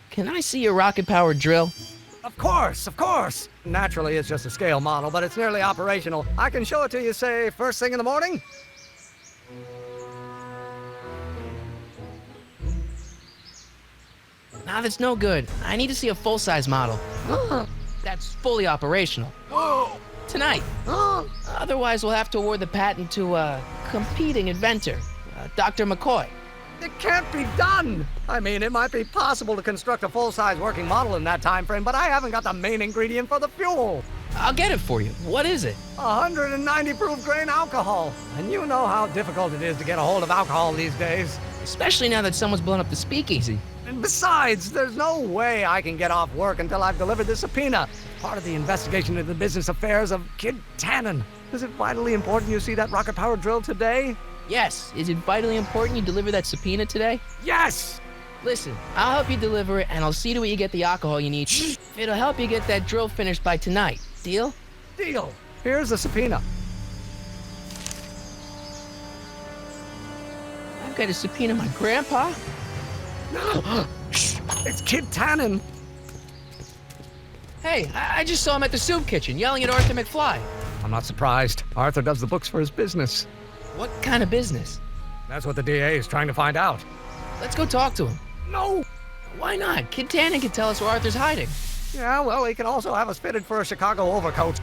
can I see your rocket-powered drill? Of course. Naturally, it's just a scale model, but it's nearly operational. I can show it to you, say, first thing in the morning? Nah, that's no good. I need to see a full-size model. That's fully operational. Tonight. Otherwise, we'll have to award the patent to a competing inventor, Dr. McCoy. It can't be done! I mean, it might be possible to construct a full-size working model in that time frame, but I haven't got the main ingredient for the fuel. I'll get it for you. What is it? 190 proof grain alcohol. And you know how difficult it is to get a hold of alcohol these days. Especially now that someone's blown up the speakeasy. And besides, there's no way I can get off work until I've delivered this subpoena. Part of the investigation into the business affairs of Kid Tannen. Is it vitally important you see that rocket-powered drill today? Yes. Is it vitally important you deliver that subpoena today? Yes! Listen, I'll help you deliver it, and I'll see to it you get the alcohol you need. It'll help you get that drill finished by tonight. Deal? Deal. Here's the subpoena. I've got to subpoena my grandpa? It's Kid Tannen. Hey, I just saw him at the soup kitchen yelling at Arthur McFly. I'm not surprised. Arthur does the books for his business. What kind of business? That's what the DA is trying to find out. Let's go talk to him. No! Why not? Kid Tannen can tell us where Arthur's hiding. Yeah, well, he can also have us fitted for a Chicago overcoat.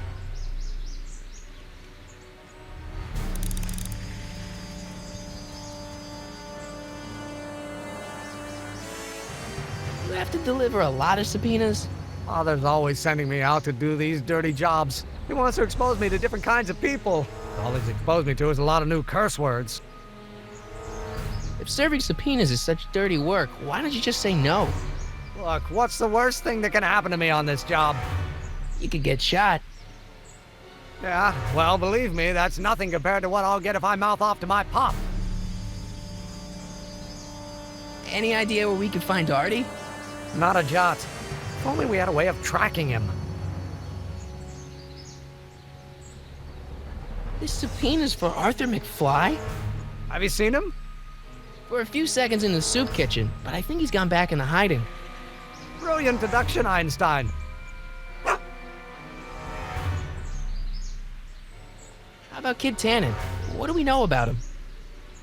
You have to deliver a lot of subpoenas? Father's always sending me out to do these dirty jobs. He wants to expose me to different kinds of people. All he's exposed me to is a lot of new curse words. If serving subpoenas is such dirty work, why don't you just say no? Look, what's the worst thing that can happen to me on this job? You could get shot. Yeah, well, believe me, that's nothing compared to what I'll get if I mouth off to my pop. Any idea where we could find Artie? Not a jot. If only we had a way of tracking him. This subpoena's for Arthur McFly? Have you seen him? For a few seconds in the soup kitchen, but I think he's gone back into hiding. Brilliant deduction, Einstein. How about Kid Tannen? What do we know about him?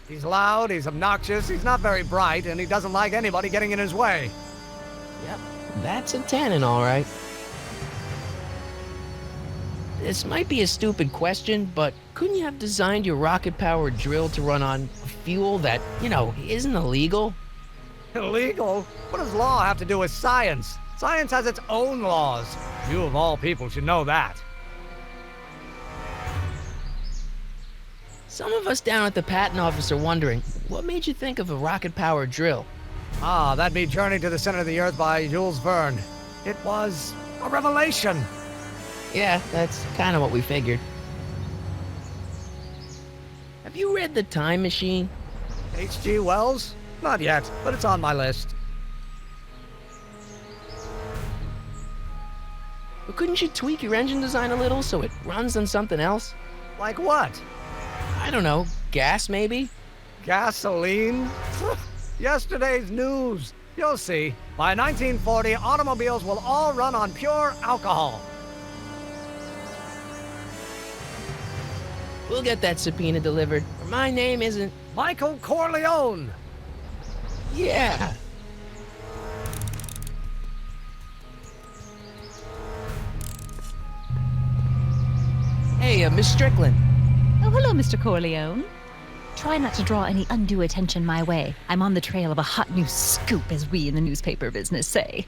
He's loud, he's obnoxious, he's not very bright, and he doesn't like anybody getting in his way. Yep, that's a Tannen, all right. This might be a stupid question, but couldn't you have designed your rocket-powered drill to run on fuel that, isn't illegal? Illegal? What does law have to do with science? Science has its own laws. You, of all people, should know that. Some of us down at the patent office are wondering, what made you think of a rocket-powered drill? Ah, that'd be Journey to the Center of the Earth by Jules Verne. It was a revelation. Yeah, that's kind of what we figured. Have you read The Time Machine? H.G. Wells? Not yet, but it's on my list. But couldn't you tweak your engine design a little so it runs on something else? Like what? I don't know, gas maybe? Gasoline? Yesterday's news. You'll see. By 1940, automobiles will all run on pure alcohol. We'll get that subpoena delivered. My name isn't... Michael Corleone! Yeah! Hey, Miss Strickland. Oh, hello, Mr. Corleone. Try not to draw any undue attention my way. I'm on the trail of a hot new scoop, as we in the newspaper business say.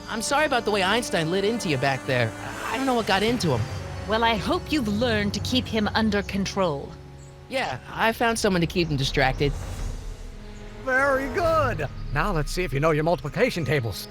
I'm sorry about the way Einstein lit into you back there. I don't know what got into him. Well, I hope you've learned to keep him under control. Yeah, I found someone to keep him distracted. Very good. Now let's see if you know your multiplication tables.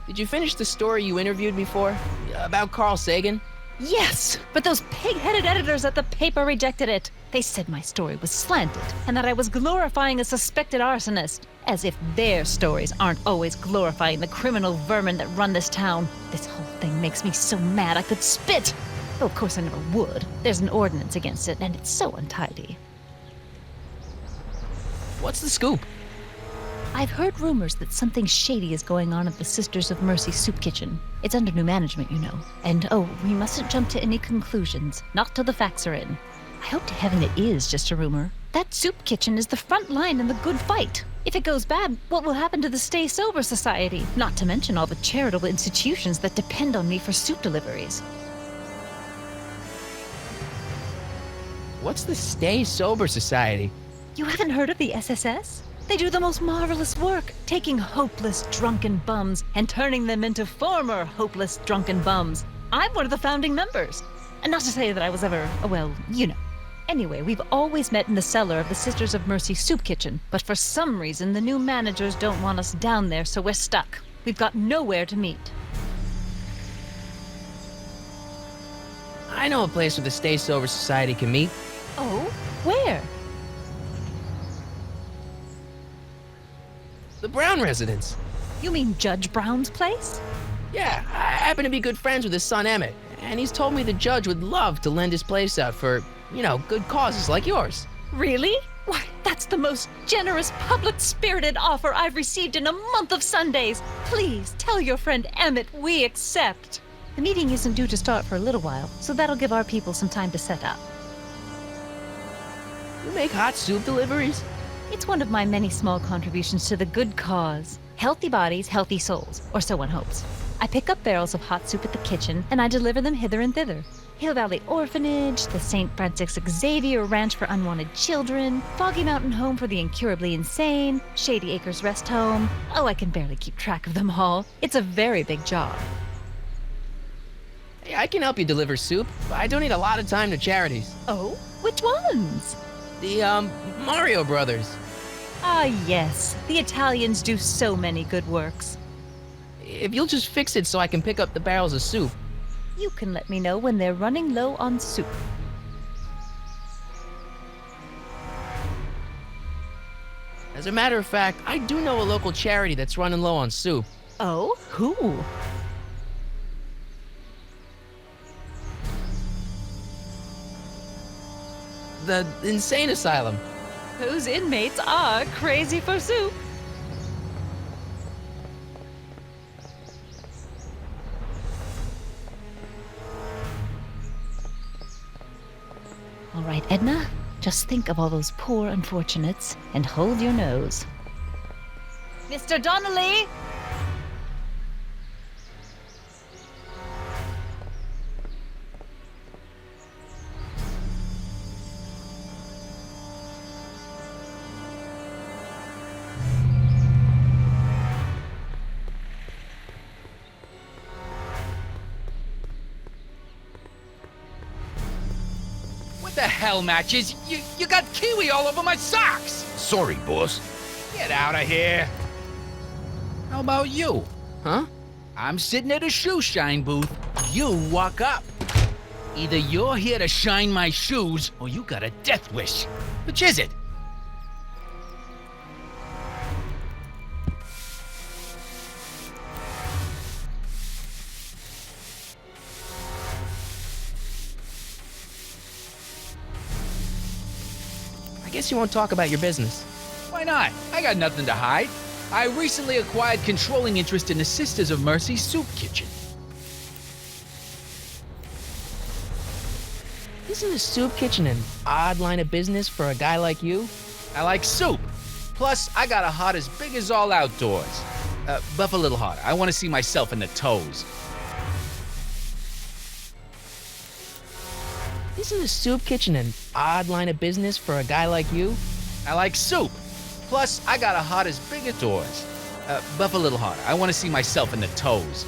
Did you finish the story you interviewed me for? About Carl Sagan? Yes, but those pig-headed editors at the paper rejected it. They said my story was slanted, and that I was glorifying a suspected arsonist. As if their stories aren't always glorifying the criminal vermin that run this town. This whole thing makes me so mad I could spit. Though of course I never would. There's an ordinance against it, and it's so untidy. What's the scoop? I've heard rumors that something shady is going on at the Sisters of Mercy soup kitchen. It's under new management, you know. And we mustn't jump to any conclusions, not till the facts are in. I hope to heaven it is just a rumor. That soup kitchen is the front line in the good fight. If it goes bad, what will happen to the Stay Sober Society? Not to mention all the charitable institutions that depend on me for soup deliveries. What's the Stay Sober Society? You haven't heard of the SSS? They do the most marvelous work, taking hopeless drunken bums and turning them into former hopeless drunken bums. I'm one of the founding members. And not to say that I was ever, well, you know. Anyway, we've always met in the cellar of the Sisters of Mercy soup kitchen, but for some reason the new managers don't want us down there, so we're stuck. We've got nowhere to meet. I know a place where the Stay Sober Society can meet. Oh? Where? The Brown residence. You mean Judge Brown's place? Yeah, I happen to be good friends with his son Emmett, and he's told me the judge would love to lend his place out for, you know, good causes like yours. Really? Why, that's the most generous, public-spirited offer I've received in a month of Sundays. Please tell your friend Emmett we accept. The meeting isn't due to start for a little while, so that'll give our people some time to set up. You make hot soup deliveries? It's one of my many small contributions to the good cause. Healthy bodies, healthy souls, or so one hopes. I pick up barrels of hot soup at the kitchen, and I deliver them hither and thither. Hill Valley Orphanage, the St. Francis Xavier Ranch for Unwanted Children, Foggy Mountain Home for the Incurably Insane, Shady Acres Rest Home. Oh, I can barely keep track of them all. It's a very big job. Hey, I can help you deliver soup. I donate a lot of time to charities. Oh? Which ones? The, Mario Brothers. Ah, yes. The Italians do so many good works. If you'll just fix it so I can pick up the barrels of soup. You can let me know when they're running low on soup. As a matter of fact, I do know a local charity that's running low on soup. Oh? Who? The insane asylum. Those inmates are crazy for soup. All right, Edna, just think of all those poor unfortunates and hold your nose. Mr. Donnelly! What the hell, Matches? You got kiwi all over my socks! Sorry, boss. Get out of here! How about you? Huh? I'm sitting at a shoe shine booth. You walk up. Either you're here to shine my shoes, or you got a death wish. Which is it? I guess you won't talk about your business. Why not? I got nothing to hide. I recently acquired controlling interest in the Sisters of Mercy soup kitchen. Isn't a soup kitchen an odd line of business for a guy like you? I like soup. Plus, I got a heart as big as all outdoors. Buff a little harder. I want to see myself in the toes. Isn't a soup kitchen an odd line of business for a guy like you? I like soup. Plus, I got a heart as big as doors. Buff a little harder. I want to see myself in the toes.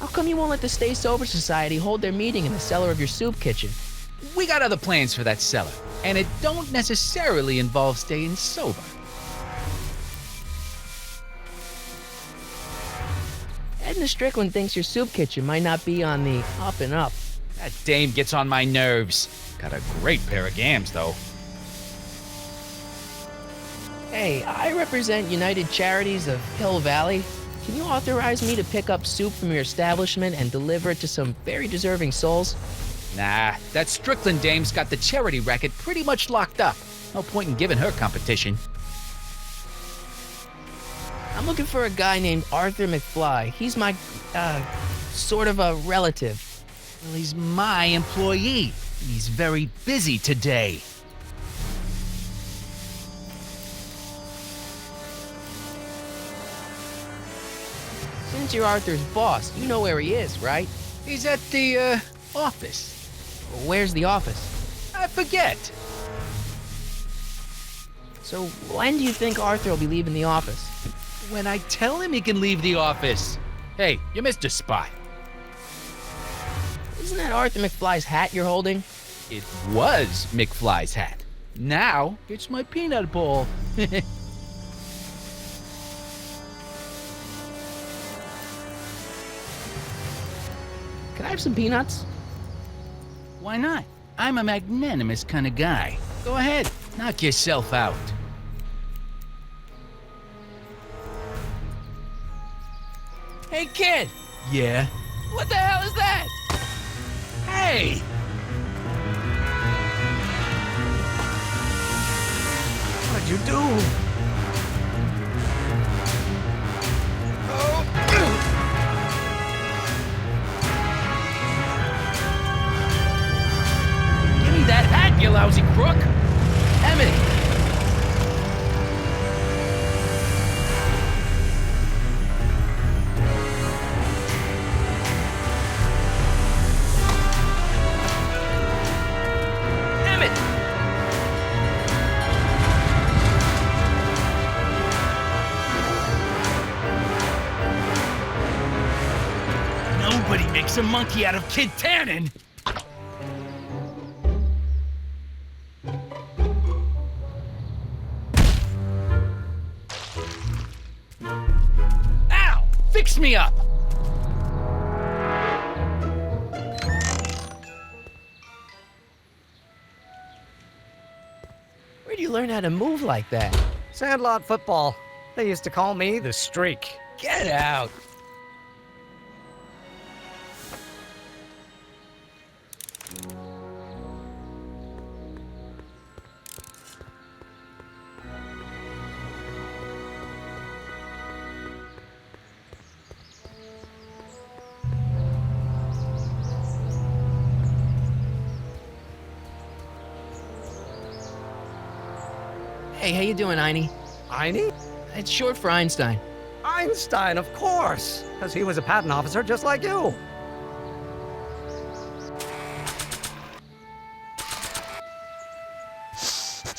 How come you won't let the Stay Sober Society hold their meeting in the cellar of your soup kitchen? We got other plans for that cellar, and it don't necessarily involve staying sober. Edna Strickland thinks your soup kitchen might not be on the up and up. That dame gets on my nerves. Got a great pair of gams, though. Hey, I represent United Charities of Hill Valley. Can you authorize me to pick up soup from your establishment and deliver it to some very deserving souls? Nah, that Strickland dame's got the charity racket pretty much locked up. No point in giving her competition. I'm looking for a guy named Arthur McFly. He's my, sort of a relative. Well, he's my employee. He's very busy today. Since you're Arthur's boss, you know where he is, right? He's at the, office. Where's the office? I forget. So when do you think Arthur will be leaving the office? When I tell him he can leave the office. Hey, you missed a spot. Isn't that Arthur McFly's hat you're holding? It was McFly's hat. Now, it's my peanut ball. Can I have some peanuts? Why not? I'm a magnanimous kind of guy. Go ahead, knock yourself out. Hey, kid! Yeah? What the hell is that? Hey! What'd you do? Give me that hat, you lousy crook! Emmett! Nobody makes a monkey out of Kid Tannen! Ow! Fix me up! Where'd you learn how to move like that? Sandlot football. They used to call me the Streak. Get out! Hey, how you doing, Einie? Einie? It's short for Einstein. Einstein, of course. Because he was a patent officer just like you.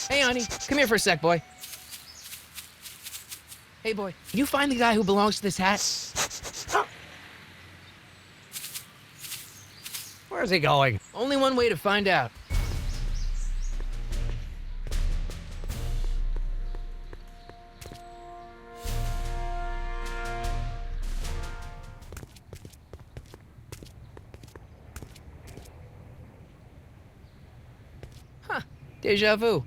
Hey, Einie, come here for a sec, boy. Hey, boy, can you find the guy who belongs to this hat? Where's he going? Only one way to find out. Huh, déjà vu.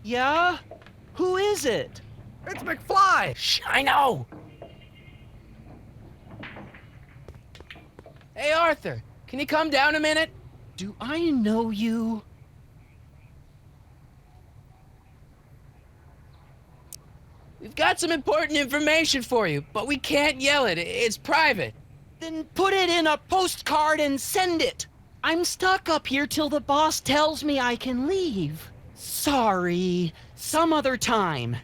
Yeah? Who is it? It's McFly! Shh, I know! Hey, Arthur, can you come down a minute? Do I know you? We've got some important information for you, but we can't yell it. It's private. Then put it in a postcard and send it. I'm stuck up here till the boss tells me I can leave. Sorry, some other time.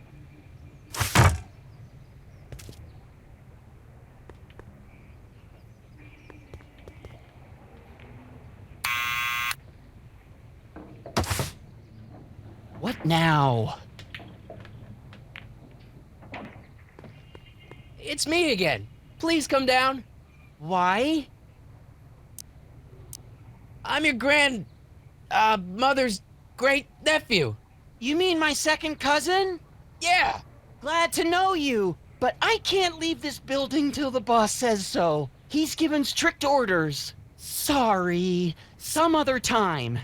What now? It's me again. Please come down. Why? I'm your mother's great nephew. You mean my second cousin? Yeah. Glad to know you, but I can't leave this building till the boss says so. He's given strict orders. Sorry, some other time.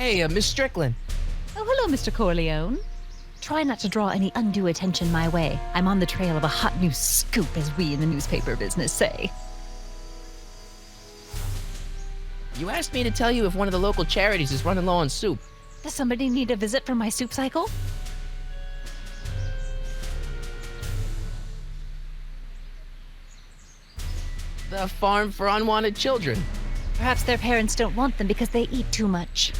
Hey, Miss Strickland. Oh, hello, Mr. Corleone. Try not to draw any undue attention my way. I'm on the trail of a hot new scoop, as we in the newspaper business say. You asked me to tell you if one of the local charities is running low on soup. Does somebody need a visit from my soup cycle? The Farm for Unwanted Children. Perhaps their parents don't want them because they eat too much.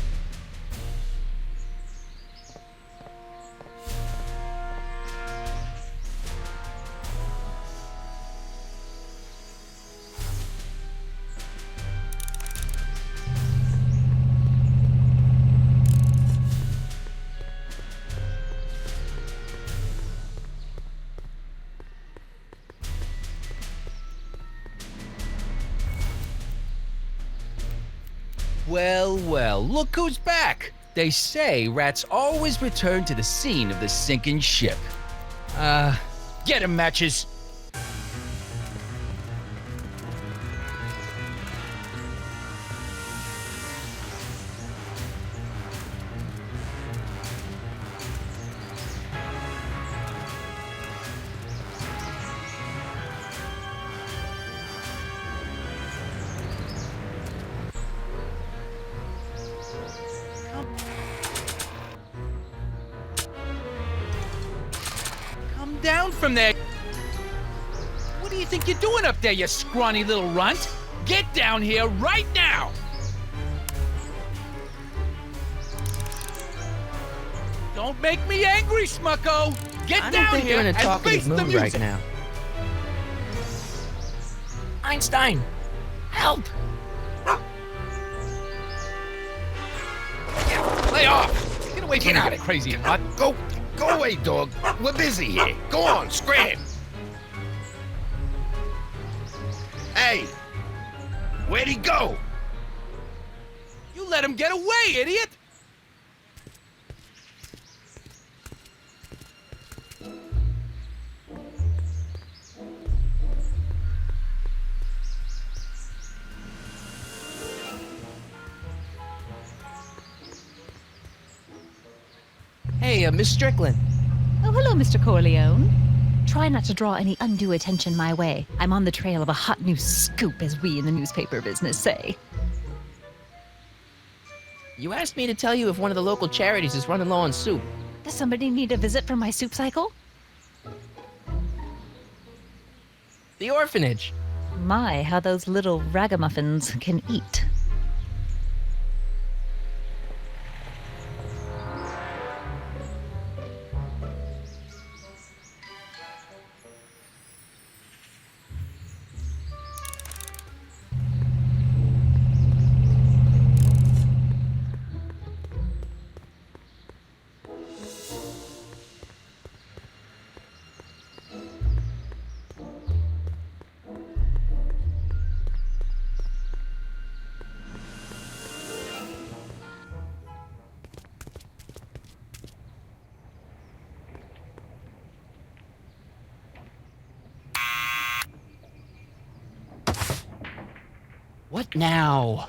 Well, well, look who's back. They say rats always return to the scene of the sinking ship. Get 'em, Matches. Come down from there. What do you think you're doing up there, you scrawny little runt? Get down here right now! Don't make me angry, Smucko! Get I don't down think here they're in a and talkative face the mood music! right now. Einstein, help! Lay off! Get away from Get me, out you of crazy here. nut! Go away, dog. We're busy here. Go on, scram. Hey, where'd he go? You let him get away, idiot! Hey, Miss Strickland. Oh, hello, Mr. Corleone. Try not to draw any undue attention my way. I'm on the trail of a hot new scoop, as we in the newspaper business say. You asked me to tell you if one of the local charities is running low on soup. Does somebody need a visit from my soup cycle? The orphanage. My, how those little ragamuffins can eat. What now?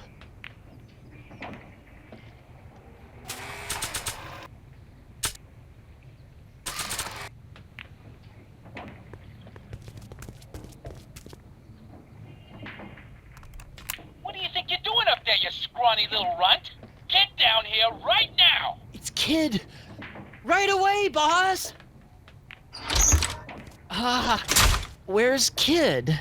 What do you think you're doing up there, you scrawny little runt? Get down here right now! It's Kid. Right away, boss. Where's Kid?